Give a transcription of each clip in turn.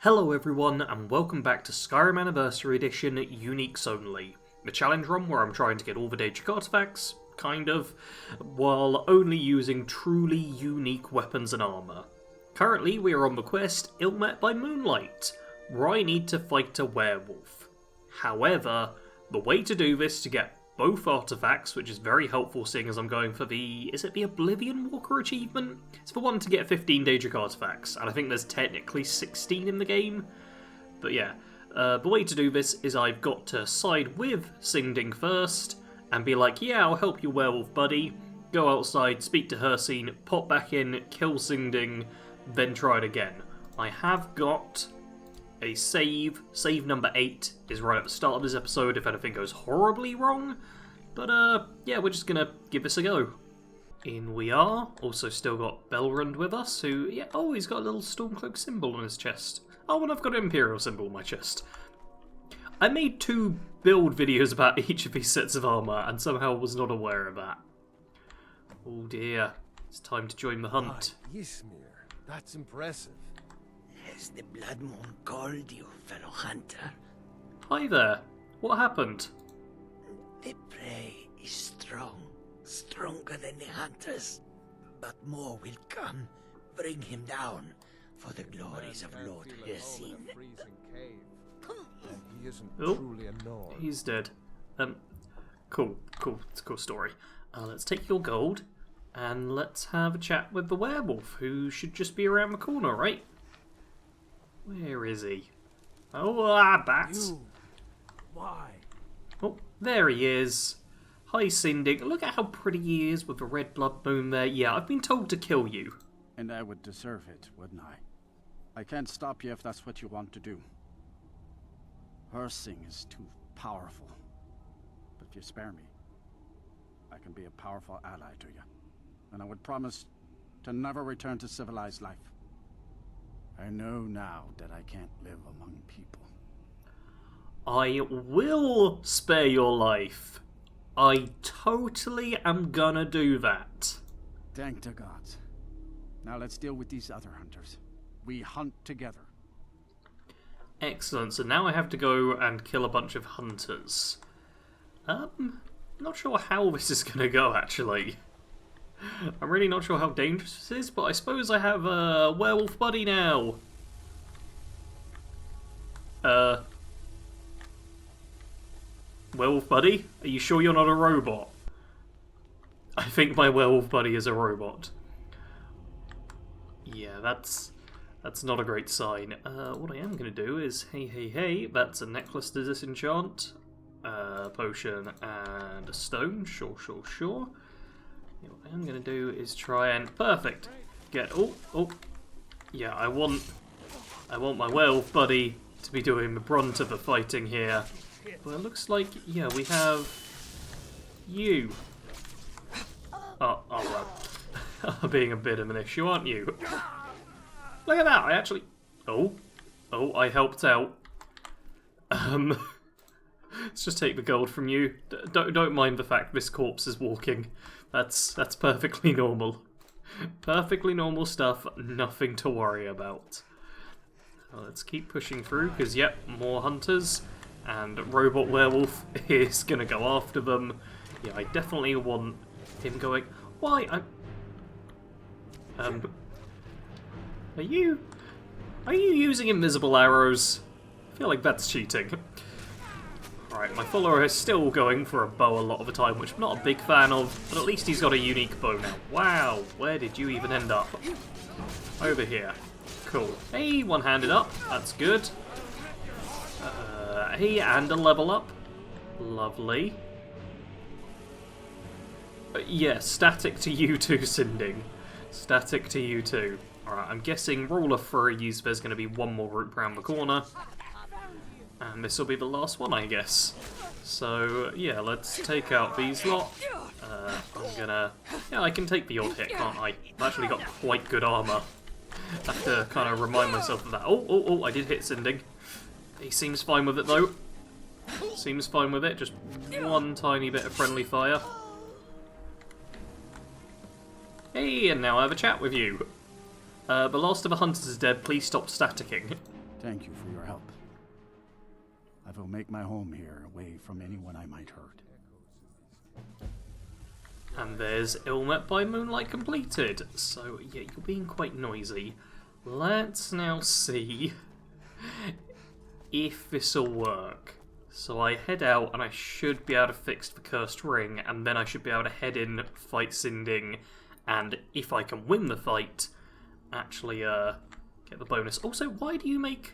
Hello everyone, and welcome back to Skyrim Anniversary Edition Uniques Only, the challenge run where I'm trying to get all the Daedric artifacts, kind of, while only using truly unique weapons and armour. Currently we are on the quest Ill Met by Moonlight, where I need to fight a werewolf. However, the way to do this to get both artifacts, which is very helpful seeing as I'm going for the... is it the Oblivion Walker achievement? It's the one to get 15 Daedric artifacts, and I think there's technically 16 in the game. But yeah, the way to do this is I've got to side with Singding first, and be like, yeah, I'll help you werewolf buddy, go outside, speak to Hirsine, pop back in, kill Singding, then try it again. I have got a save. Save number 8 is right at the start of this episode if anything goes horribly wrong. But yeah, we're just gonna give this a go. In we are. Also still got Belrund with us, who, yeah, oh, he's got a little Stormcloak symbol on his chest. Oh, and I've got an Imperial symbol on my chest. I made 2 build videos about each of these sets of armour, and somehow was not aware of that. Oh dear, it's time to join the hunt. Ysmir, that's impressive. Has the Blood Moon called you, fellow hunter? Hi there, what happened? The prey is strong, stronger than the hunters. But more will come. Bring him down for the glories of Lord Hirsine. He isn't Oh, truly a Nord. he's dead. Cool, it's a cool story. Let's take your gold, and let's have a chat with the werewolf, who should just be around the corner, right? Where is he? Oh, bats! You. Why? Oh, there he is. Hi, Singding. Look at how pretty he is with the red blood moon there. Yeah, I've been told to kill you. And I would deserve it, wouldn't I? I can't stop you if that's what you want to do. Hirsine is too powerful. But if you spare me, I can be a powerful ally to you. And I would promise to never return to civilized life. I know now that I can't live among people. I will spare your life. I totally am gonna do that. Thank the gods. Now let's deal with these other hunters. We hunt together. Excellent, so now I have to go and kill a bunch of hunters. Not sure how this is gonna go, actually. I'm really not sure how dangerous this is, but I suppose I have a werewolf buddy now. Werewolf buddy? Are you sure you're not a robot? I think my werewolf buddy is a robot. Yeah, that's not a great sign. What I am going to do is, hey, that's a necklace to disenchant, potion and a stone, sure. Yeah, what I'm going to do is try and, perfect, get, oh, yeah, I want my werewolf buddy to be doing the brunt of the fighting here. Well, it looks like, yeah, we have you. Oh well, being a bit of an issue, aren't you? Look at that, I actually, oh, I helped out. Let's just take the gold from you. Don't mind the fact this corpse is walking. That's perfectly normal. Perfectly normal stuff, nothing to worry about. Well, let's keep pushing through, because yep, more hunters, and Robot Werewolf is going to go after them. Yeah, I definitely want him going... Why? Are you using invisible arrows? I feel like that's cheating. Alright, my follower is still going for a bow a lot of the time, which I'm not a big fan of, but at least he's got a unique bow now. Wow, where did you even end up? Over here. Cool. Hey, one-handed up. That's good. Hey, and a level up. Lovely. Yeah, static to you too, Singding. Static to you too. Alright, I'm guessing rule of threes, there's going to be one more route round the corner. And this will be the last one, I guess. So, yeah, let's take out these lot. I'm gonna... Yeah, I can take the odd hit, can't I? I've actually got quite good armour. I have to kind of remind myself of that. Oh, I did hit Singding. He seems fine with it, though. Seems fine with it, just one tiny bit of friendly fire. Hey, and now I have a chat with you. The last of the hunters is dead, please stop staticking. Thank you for your help. I will make my home here, away from anyone I might hurt. And there's Ill Met by Moonlight completed. So, yeah, you're being quite noisy. Let's now see if this'll work. So I head out, and I should be able to fix the cursed ring, and then I should be able to head in, fight Sinding, and if I can win the fight, actually get the bonus. Also, why do you make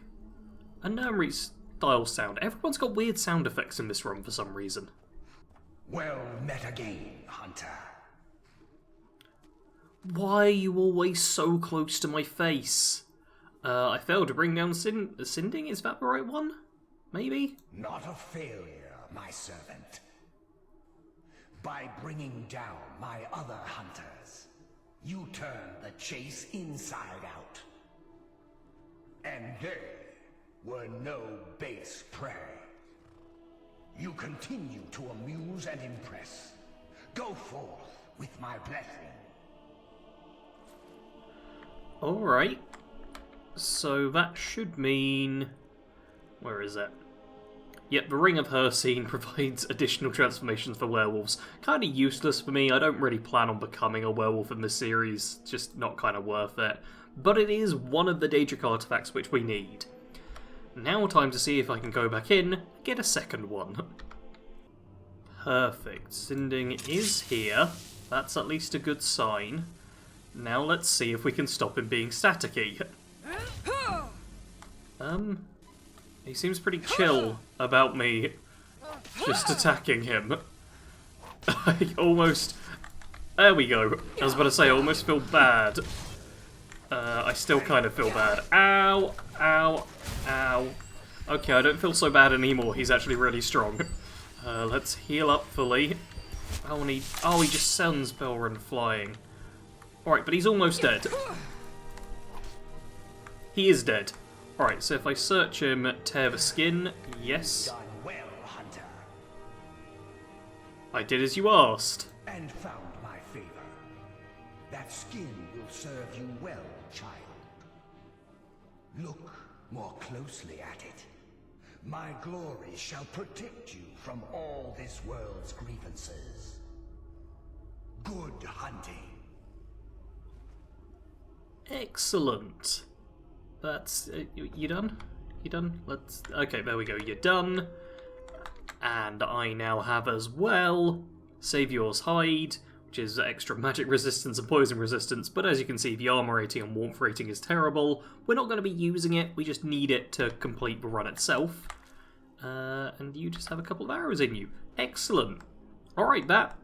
a Nurmri-style sound? Everyone's got weird sound effects in this room for some reason. Well met again, Hunter. Why are you always so close to my face? I failed to bring down Sinding, is that the right one? Maybe? Not a failure, my servant. By bringing down my other hunters, you turned the chase inside out. And they were no base prey. You continue to amuse and impress. Go forth with my blessing. Alright. So that should mean... Where is it? Yep, the Ring of Hircine provides additional transformations for werewolves. Kind of useless for me. I don't really plan on becoming a werewolf in this series. Just not kind of worth it. But it is one of the Daedric artifacts which we need. Now time to see if I can go back in and get a second one. Perfect. Sinding is here. That's at least a good sign. Now let's see if we can stop him being staticky. He seems pretty chill about me just attacking him. I almost... There we go. I was about to say, I almost feel bad. I still kind of feel bad. Ow! Ow! Ow! Okay, I don't feel so bad anymore. He's actually really strong. Let's heal up fully. Oh, and he just sends Belrun flying. Alright, but he's almost dead. He is dead. Alright, so if I search him, tear the skin, yes. Done well, Hunter. I did as you asked. And found my favor. That skin will serve you well, child. Look more closely at it. My glory shall protect you from all this world's grievances. Good hunting. Excellent. That's... you done? You done? Let's... Okay, there we go. You're done. And I now have as well Savior's Hide, which is extra magic resistance and poison resistance, but as you can see, the armor rating and warmth rating is terrible. We're not going to be using it, we just need it to complete the run itself. And you just have a couple of arrows in you. Excellent. Alright, that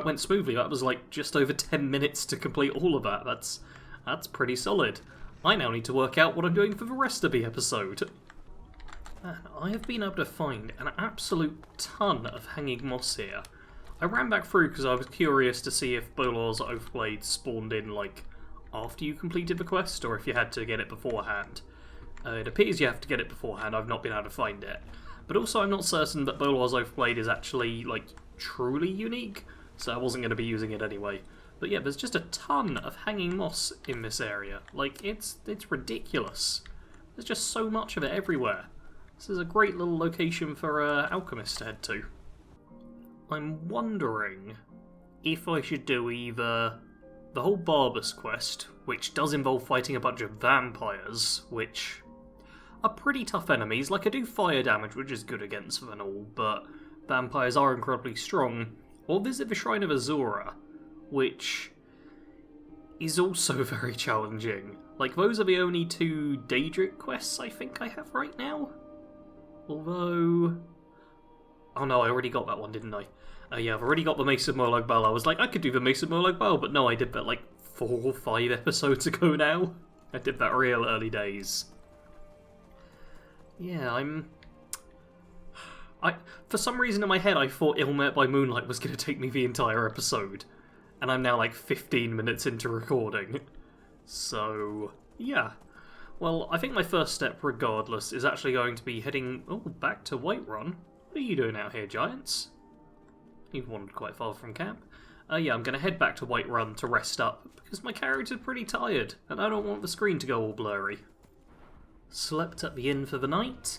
went smoothly. That was like just over 10 minutes to complete all of that. That's pretty solid. I now need to work out what I'm doing for the rest of the episode. Man, I have been able to find an absolute ton of hanging moss here. I ran back through because I was curious to see if Bolar's Oathblade spawned in, like, after you completed the quest, or if you had to get it beforehand. It appears you have to get it beforehand. I've not been able to find it. But also I'm not certain that Bolar's Oathblade is actually, like, truly unique, so I wasn't going to be using it anyway. But yeah, there's just a ton of hanging moss in this area. Like, it's ridiculous. There's just so much of it everywhere. This is a great little location for alchemists to head to. I'm wondering if I should do either the whole Barbus quest, which does involve fighting a bunch of vampires, which are pretty tough enemies. Like, I do fire damage, which is good against them and all, but vampires are incredibly strong. Or visit the Shrine of Azura, which is also very challenging. Like, those are the only two Daedric quests I think I have right now. Although... Oh no, I already got that one, didn't I? Yeah, I've already got the Mace of Morlag Bell. I was like, I could do the Mace of Morlag Bell, but no, I did that like 4 or 5 episodes ago now. I did that real early days. Yeah, for some reason in my head I thought Ill Met by Moonlight was going to take me the entire episode. And I'm now like 15 minutes into recording. So, yeah. Well, I think my first step, regardless, is actually going to be heading back to Whiterun. What are you doing out here, giants? You've wandered quite far from camp. Yeah, I'm going to head back to Whiterun to rest up, because my character's pretty tired, and I don't want the screen to go all blurry. slept at the inn for the night,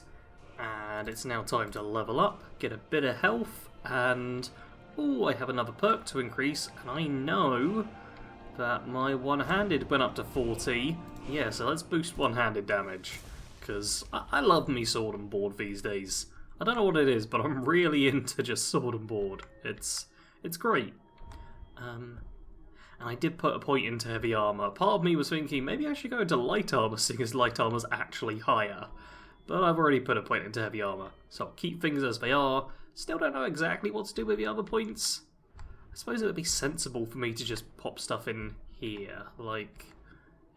and it's now time to level up, get a bit of health, and oh, I have another perk to increase, and I know that my one-handed went up to 40. Yeah, so let's boost one-handed damage, because I love me sword and board these days. I don't know what it is, but I'm really into just sword and board. It's great. And I did put a point into heavy armour. Part of me was thinking maybe I should go into light armour, seeing as light armour's actually higher. But I've already put a point into heavy armour, so I'll keep things as they are. Still don't know exactly what to do with the other points. I suppose it would be sensible for me to just pop stuff in here. Like,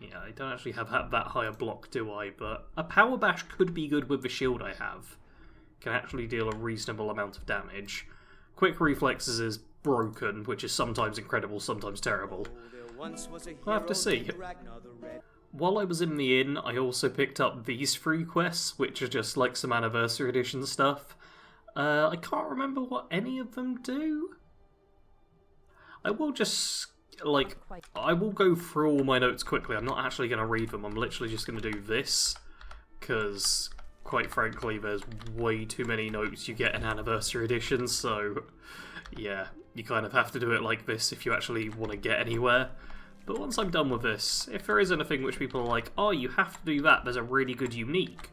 yeah, I don't actually have that high a block, do I? But a power bash could be good with the shield I have. Can actually deal a reasonable amount of damage. Quick reflexes is broken, which is sometimes incredible, sometimes terrible. I'll have to see. While I was in the inn, I also picked up these 3 quests, which are just like some Anniversary Edition stuff. I can't remember what any of them do. I will just, like, I will go through all my notes quickly. I'm not actually going to read them. I'm literally just going to do this, because, quite frankly, there's way too many notes you get in Anniversary Edition, so, yeah, you kind of have to do it like this if you actually want to get anywhere. But once I'm done with this, if there is anything which people are like, oh, you have to do that, there's a really good unique,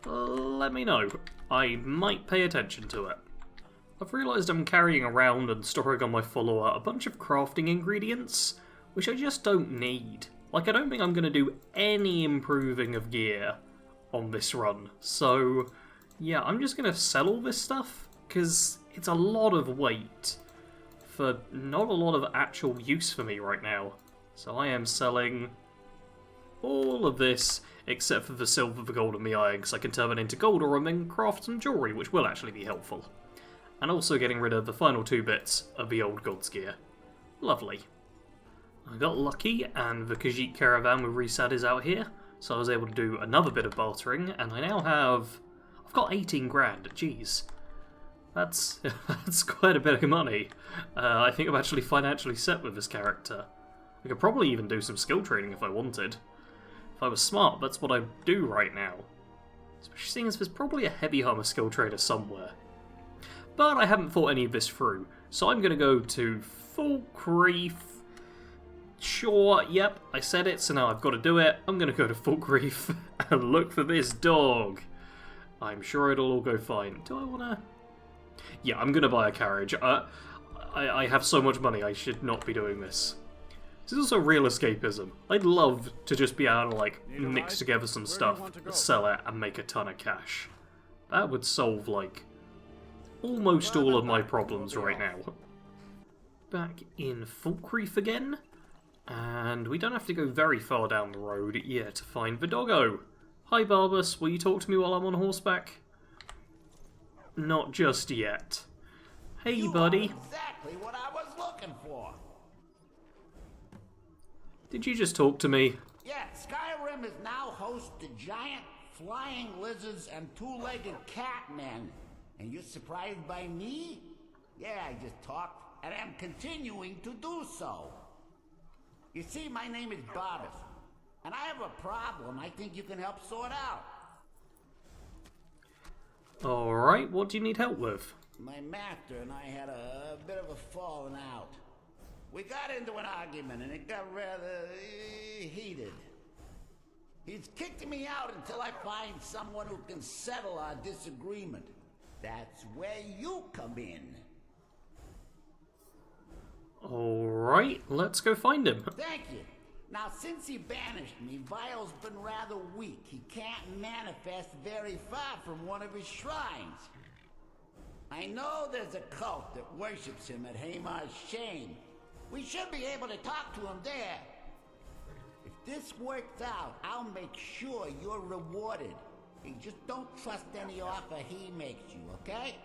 let me know. I might pay attention to it. I've realised I'm carrying around and storing on my follower a bunch of crafting ingredients, which I just don't need. Like, I don't think I'm going to do any improving of gear on this run. So, yeah, I'm just going to sell all this stuff, because it's a lot of weight for not a lot of actual use for me right now. So I am selling all of this, except for the silver, the gold, and the iron, because I can turn it into gold or and then craft some jewellery, which will actually be helpful. And also getting rid of the final 2 bits of the old god's gear. Lovely. I got lucky, and the Khajiit caravan with Resad is out here, so I was able to do another bit of bartering, and I now have... I've got 18 grand, jeez. That's quite a bit of money. I think I'm actually financially set with this character. I could probably even do some skill training if I wanted. If I was smart, that's what I'd do right now. Especially seeing as there's probably a heavy armor skill trader somewhere. But I haven't thought any of this through, so I'm going to go to Falkreath. Sure, yep, I said it, so now I've got to do it. I'm going to go to Falkreath and look for this dog. I'm sure it'll all go fine. Do I want to... Yeah, I'm going to buy a carriage. I have so much money, I should not be doing this. This is also real escapism. I'd love to just be able to, like, mix together some stuff, sell it, and make a ton of cash. That would solve, like, almost all of my problems right now. Back in Falkreath again. And we don't have to go very far down the road yet to find the doggo. Hi, Barbus. Will you talk to me while I'm on horseback? Not just yet. Hey, buddy. Exactly what I was looking for. Did you just talk to me? Yeah, Skyrim is now host to giant flying lizards and 2-legged cat men. And you're surprised by me? Yeah, I just talked, and I'm continuing to do so. You see, my name is Barbus, and I have a problem I think you can help sort out. Alright, what do you need help with? My master and I had a bit of a falling out. We got into an argument and it got rather heated. He's kicked me out until I find someone who can settle our disagreement. That's where you come in. Alright, let's go find him. Thank you. Now, since he banished me, Vile's been rather weak. He can't manifest very far from one of his shrines. I know there's a cult that worships him at Hamar's Shame. We should be able to talk to him there. If this works out, I'll make sure you're rewarded. You just don't trust any offer he makes you, okay?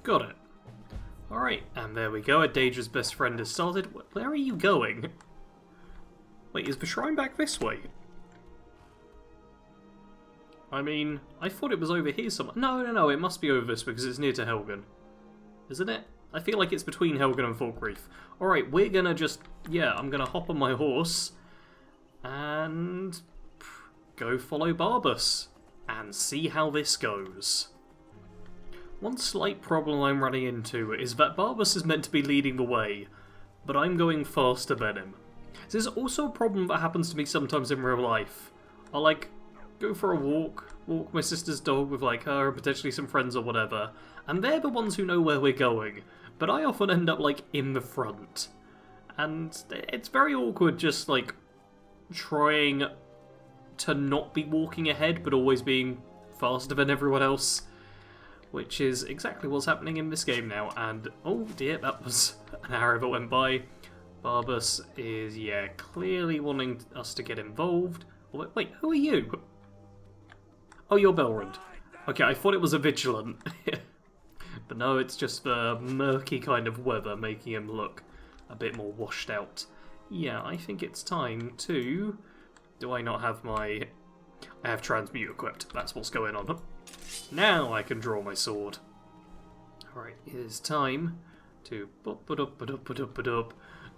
Got it. Alright, and there we go. Daedra's best friend has started. Where are you going? Wait, is the shrine back this way? I mean, I thought it was over here somewhere. No, it must be over this because it's near to Helgen. Isn't it? I feel like it's between Helgen and Falkreath. Alright, we're gonna just... Yeah, I'm gonna hop on my horse. And... go follow Barbas and see how this goes. One slight problem I'm running into is that Barbas is meant to be leading the way, but I'm going faster than him. This is also a problem that happens to me sometimes in real life. I'll like go for a walk my sister's dog with like her and potentially some friends or whatever, and they're the ones who know where we're going, but I often end up like in the front. And it's very awkward just like trying to not be walking ahead but always being faster than everyone else. Which is exactly what's happening in this game now, and oh dear, that was an arrow that went by. Barbas is, yeah, clearly wanting us to get involved. Oh, wait, who are you? Oh, you're Belrond. Okay, I thought it was a Vigilant. But no, it's just the murky kind of weather making him look a bit more washed out. Yeah, I think it's time to... Do I not have my... I have transmute equipped, that's what's going on. Now I can draw my sword. Alright, it is time to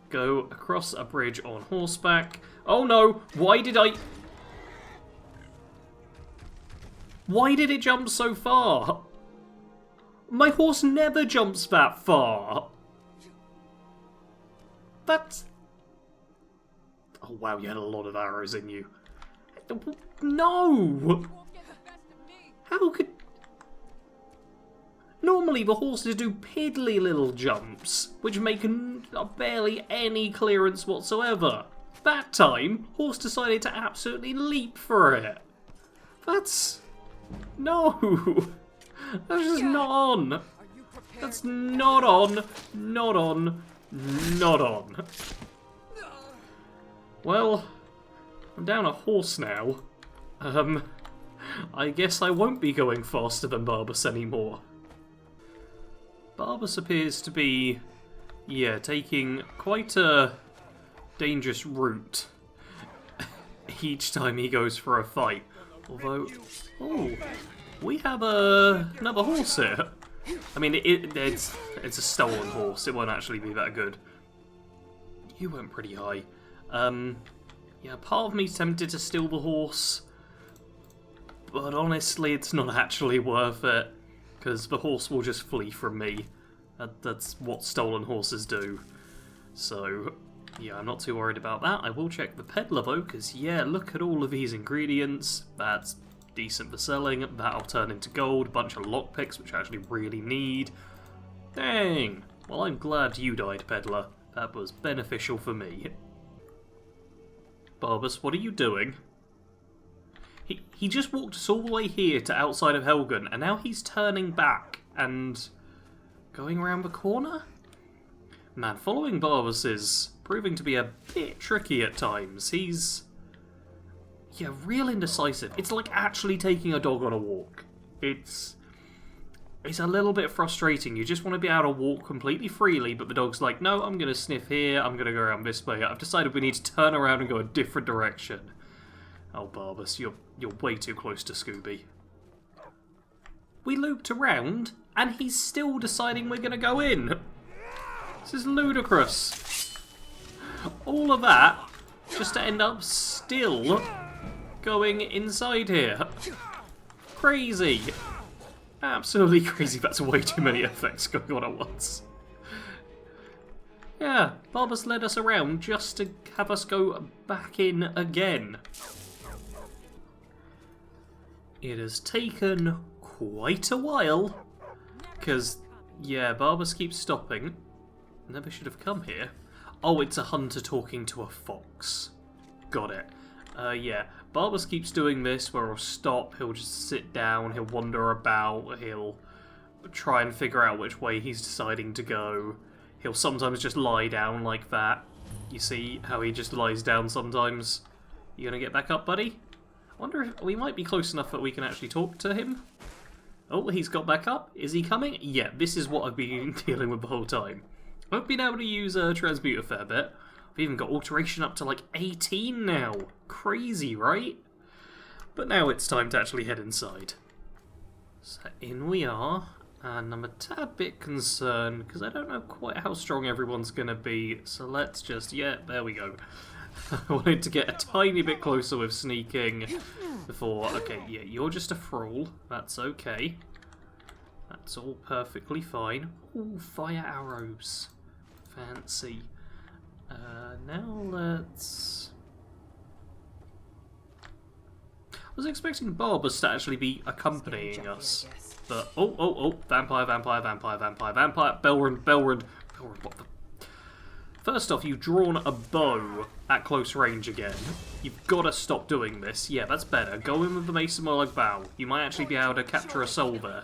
go across a bridge on horseback. Oh no! Why did it jump so far? My horse never jumps that far! That's... Oh wow, you had a lot of arrows in you. No! How could... Normally the horses do piddly little jumps, which make barely any clearance whatsoever. That time, horse decided to absolutely leap for it. That's... No! That's just not on. That's not on. Not on. Not on. Well, I'm down a horse now. I guess I won't be going faster than Barbas anymore. Barbas appears to be, yeah, taking quite a dangerous route each time he goes for a fight. Although, oh, we have another horse here. I mean, it's a stolen horse. It won't actually be that good. You went pretty high. Yeah, part of me's tempted to steal the horse. But honestly, it's not actually worth it, because the horse will just flee from me. That's what stolen horses do. So, yeah, I'm not too worried about that. I will check the peddler though, because yeah, look at all of these ingredients. That's decent for selling. That'll turn into gold. A bunch of lockpicks, which I actually really need. Dang! Well, I'm glad you died, peddler. That was beneficial for me. Barbas, what are you doing? He just walked us all the way here to outside of Helgen, and now he's turning back and going around the corner? Man, following Barbas is proving to be a bit tricky at times. He's... yeah, real indecisive. It's like actually taking a dog on a walk. It's a little bit frustrating. You just want to be able to walk completely freely, but the dog's like, no, I'm going to sniff here, I'm going to go around this way. I've decided we need to turn around and go a different direction. Oh, Barbas, you're way too close to Scooby. We looped around, and he's still deciding we're going to go in. This is ludicrous. All of that just to end up still going inside here. Crazy. Absolutely crazy. That's way too many effects going on at once. Yeah, Barbas led us around just to have us go back in again. It has taken quite a while, because, yeah, Barbas keeps stopping. Never should have come here. Oh, it's a hunter talking to a fox. Got it. Yeah, Barbas keeps doing this where he'll stop, he'll just sit down, he'll wander about, he'll try and figure out which way he's deciding to go. He'll sometimes just lie down like that. You see how he just lies down sometimes? You gonna get back up, buddy? I wonder if we might be close enough that we can actually talk to him. Oh, he's got back up. Is he coming? Yeah, this is what I've been dealing with the whole time. I've been able to use transmute a fair bit. I've even got alteration up to like 18 now. Crazy, right? But now it's time to actually head inside. So in we are, and I'm a tad bit concerned because I don't know quite how strong everyone's going to be. So let's just, yeah, there we go. I wanted to get a tiny bit closer with sneaking before... Okay, yeah, you're just a thrall. That's okay. That's all perfectly fine. Ooh, fire arrows. Fancy. Now let's... I was expecting Barbas to actually be accompanying us. But, oh, vampire, Belrund, what the... First off, you've drawn a bow at close range again. You've got to stop doing this. Yeah, that's better. Go in with the Mace of Murloc bow. You might actually be able to capture a soul there.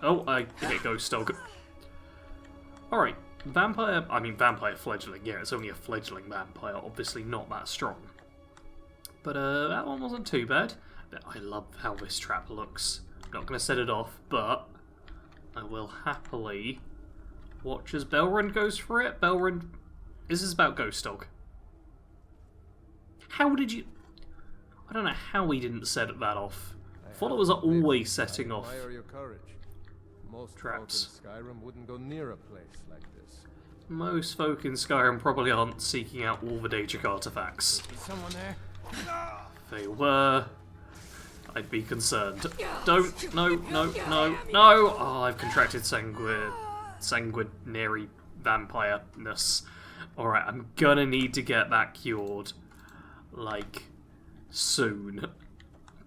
Oh, I hit Ghost Dog. Alright, vampire fledgling. Yeah, it's only a fledgling vampire, obviously not that strong. But that one wasn't too bad. I love how this trap looks. I'm not going to set it off, but I will happily watch as Belrund goes for it. Belrund, this is about Ghost Dog. How did you... I don't know how he didn't set that off. Followers are always setting off Your courage. Most traps. folk in Skyrim wouldn't go near a place like this. Most folk in Skyrim probably aren't seeking out all the Daedric artifacts. Is someone there? If they were, I'd be concerned. Don't, no. Oh, I've contracted sanguinary vampire-ness. Alright, I'm gonna need to get that cured, like, soon.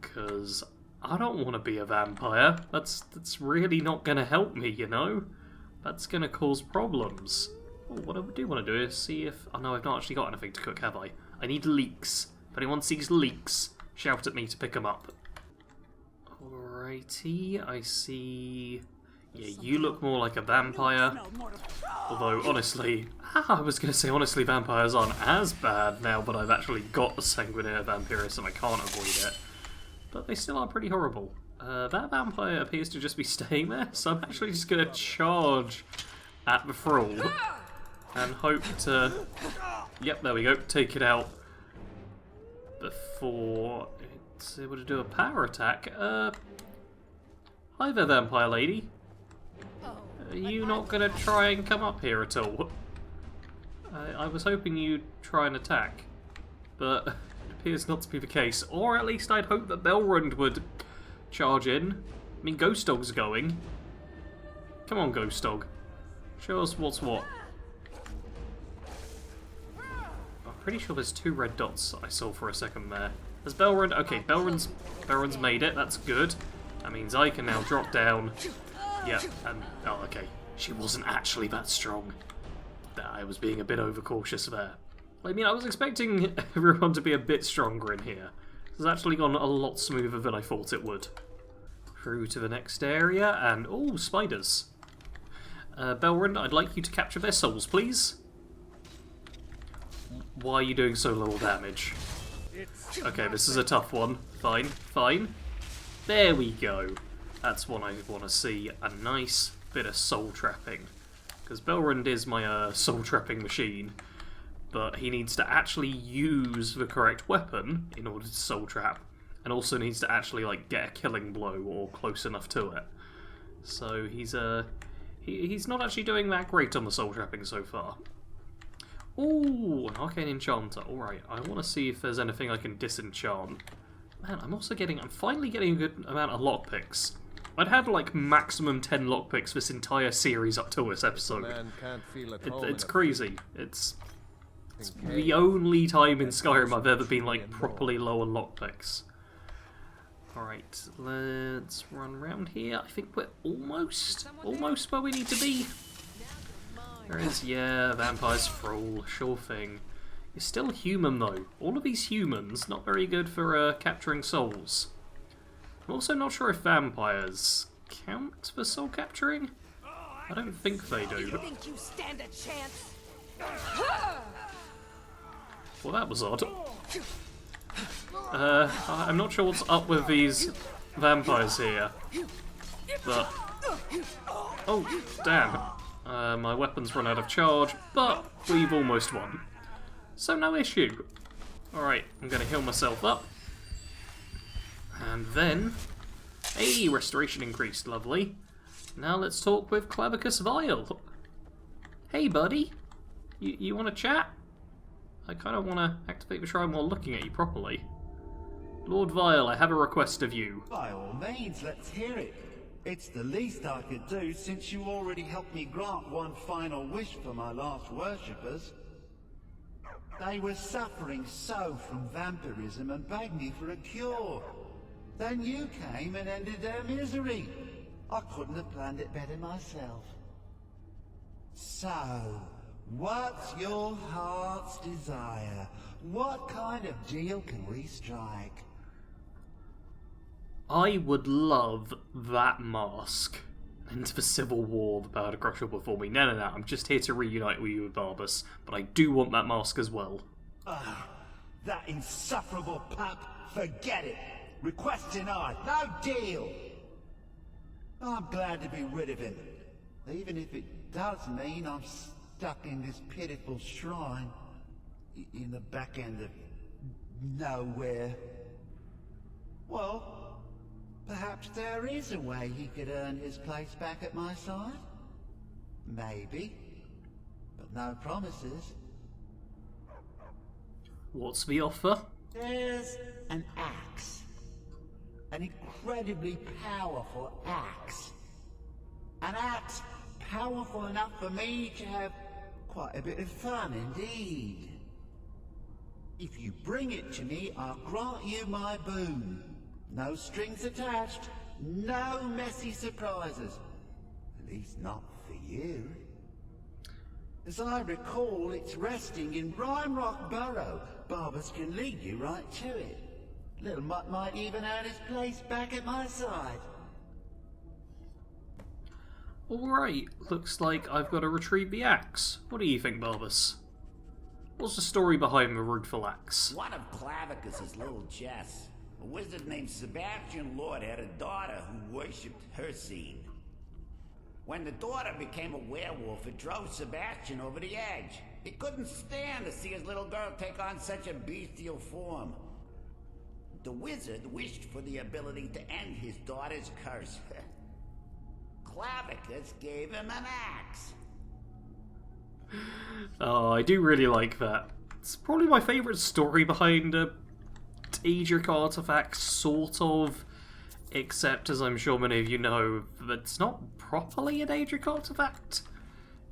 Because I don't want to be a vampire. That's really not gonna help me, you know? That's gonna cause problems. Oh, what I do want to do is see if... Oh no, I've not actually got anything to cook, have I? I need leeks. If anyone sees leeks, shout at me to pick them up. Alrighty, I see... Yeah, you look more like a vampire. Although, honestly... I was going to say, honestly, vampires aren't as bad now, but I've actually got a sanguinary vampirus and I can't avoid it. But they still are pretty horrible. That vampire appears to just be staying there, so I'm actually just going to charge at the thrall and hope to... Yep, there we go, take it out before it's able to do a power attack. Hi there, vampire lady. Are you not going to try and come up here at all? I was hoping you'd try and attack, but it appears not to be the case. Or at least I'd hope that Belrund would charge in. I mean, Ghost Dog's going. Come on, Ghost Dog. Show us what's what. I'm pretty sure there's 2 red dots I saw for a second there. There's Belrund. Okay, Belrund's made it. That's good. That means I can now drop down. Yeah, and... Oh, okay. She wasn't actually that strong. I was being a bit overcautious there. I mean, I was expecting everyone to be a bit stronger in here. It's actually gone a lot smoother than I thought it would. Through to the next area, and... Oh, spiders. Belrund, I'd like you to capture their souls, please. Why are you doing so little damage? Okay, this is a tough one. Fine, fine. There we go. That's one I want to see. A nice bit of soul trapping. Because Belrund is my soul trapping machine. But he needs to actually use the correct weapon in order to soul trap. And also needs to actually like get a killing blow or close enough to it. So he's not actually doing that great on the soul trapping so far. Ooh, an arcane enchanter. Alright, I want to see if there's anything I can disenchant. Man, I'm finally getting a good amount of lockpicks. I'd had like maximum 10 lockpicks this entire series up to this episode. It's crazy. It's the only time in Skyrim I've ever been like properly low on lockpicks. Alright, let's run around here. I think we're almost where we need to be. There is, yeah, vampires thrall, sure thing. You're still human though. All of these humans, not very good for capturing souls. I'm also not sure if vampires count for soul capturing. I don't think they do. You think you stand a chance? Well, that was odd. I'm not sure what's up with these vampires here. But... Oh, damn. My weapon's run out of charge, but we've almost won. So no issue. Alright, I'm going to heal myself up. And then... Hey, restoration increased, lovely. Now let's talk with Clavicus Vile. Hey, buddy. You want to chat? I kind of want to activate the shrine while looking at you properly. Lord Vile, I have a request of you. By all means, let's hear it. It's the least I could do since you already helped me grant one final wish for my last worshippers. They were suffering so from vampirism and begged me for a cure. Then you came and ended their misery. I couldn't have planned it better myself. So, what's your heart's desire? What kind of deal can we strike? I would love that mask. End of a civil war, the power to crush all before me. No, I'm just here to reunite with you with Barbas, but I do want that mask as well. That insufferable pup, forget it. Request denied, no deal. I'm glad to be rid of him, even if it does mean I'm stuck in this pitiful shrine in the back end of nowhere. Well, perhaps there is a way he could earn his place back at my side. Maybe, but no promises. What's the offer? There's an axe. An incredibly powerful axe. An axe powerful enough for me to have quite a bit of fun indeed. If you bring it to me, I'll grant you my boon. No strings attached, no messy surprises. At least not for you. As I recall, it's resting in Rhymerock Burrow. Barbas can lead you right to it. Little Mutt might even earn his place back at my side. Alright, looks like I've got to retrieve the axe. What do you think, Barbas? What's the story behind the Rudeful axe? One of Clavicus's little Jess, a wizard named Sebastian Lord, had a daughter who worshipped her scene. When the daughter became a werewolf, it drove Sebastian over the edge. He couldn't stand to see his little girl take on such a bestial form. The wizard wished for the ability to end his daughter's curse. Clavicus gave him an axe. Oh, I do really like that. It's probably my favourite story behind a Daedric artifact, sort of. Except, as I'm sure many of you know, it's not properly a Daedric artifact.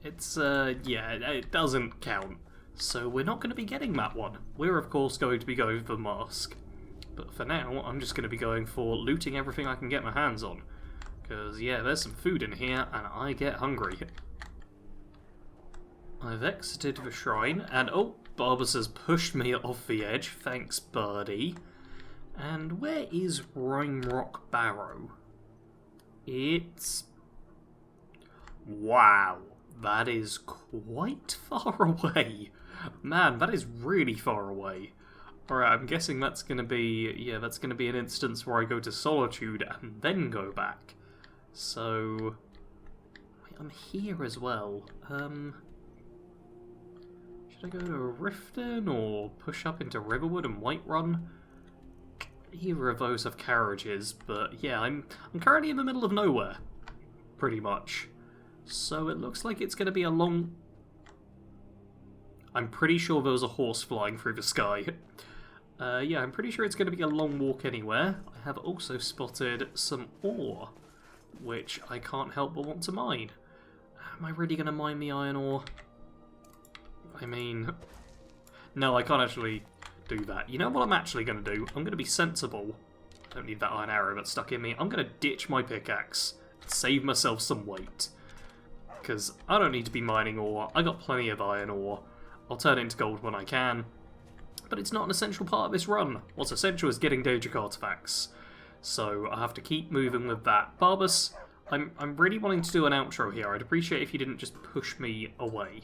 It's, yeah, it doesn't count. So we're not going to be getting that one. We're, of course, going to be going for the mask. But for now, I'm just going to be going for looting everything I can get my hands on. Because, yeah, there's some food in here, and I get hungry. I've exited the shrine, and oh, Barbas has pushed me off the edge. Thanks, birdie. And where is Rhymerock Barrow? It's... wow, that is quite far away. Man, that is really far away. Alright, I'm guessing that's going to be... yeah, that's going to be an instance where I go to Solitude and then go back. So... wait, I'm here as well. Should I go to Riften or push up into Riverwood and Whiterun? Either of those have carriages, but yeah, I'm currently in the middle of nowhere, pretty much. So it looks like it's going to be a long... I'm pretty sure there was a horse flying through the sky. Yeah, I'm pretty sure it's going to be a long walk anywhere. I have also spotted some ore, which I can't help but want to mine. Am I really going to mine the iron ore? I mean... no, I can't actually do that. You know what I'm actually going to do? I'm going to be sensible. I don't need that iron arrow that's stuck in me. I'm going to ditch my pickaxe. Save myself some weight. Because I don't need to be mining ore. I got plenty of iron ore. I'll turn it into gold when I can. But it's not an essential part of this run. What's essential is getting Daedric artifacts. So I have to keep moving with that. Barbas, I'm really wanting to do an outro here. I'd appreciate if you didn't just push me away.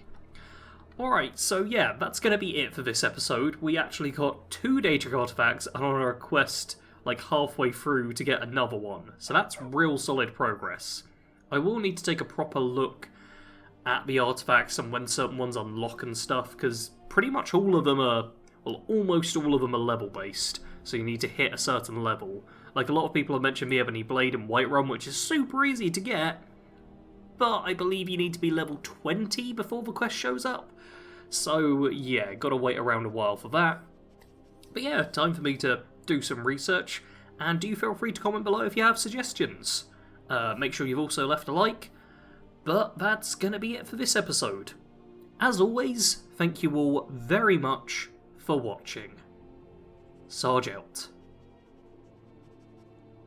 Alright, so yeah, that's going to be it for this episode. We actually got 2 Daedric artifacts and on a quest like halfway through to get another one. So that's real solid progress. I will need to take a proper look at the artifacts and when certain ones unlock and stuff, because pretty much all of them are, well, almost all of them are level based, so you need to hit a certain level. Like a lot of people have mentioned the Ebony Blade in Whiterun, which is super easy to get, but I believe you need to be level 20 before the quest shows up. So yeah, gotta wait around a while for that. But yeah, time for me to do some research, and do feel free to comment below if you have suggestions. Make sure you've also left a like, but that's gonna be it for this episode. As always, thank you all very much for watching. Sarge out.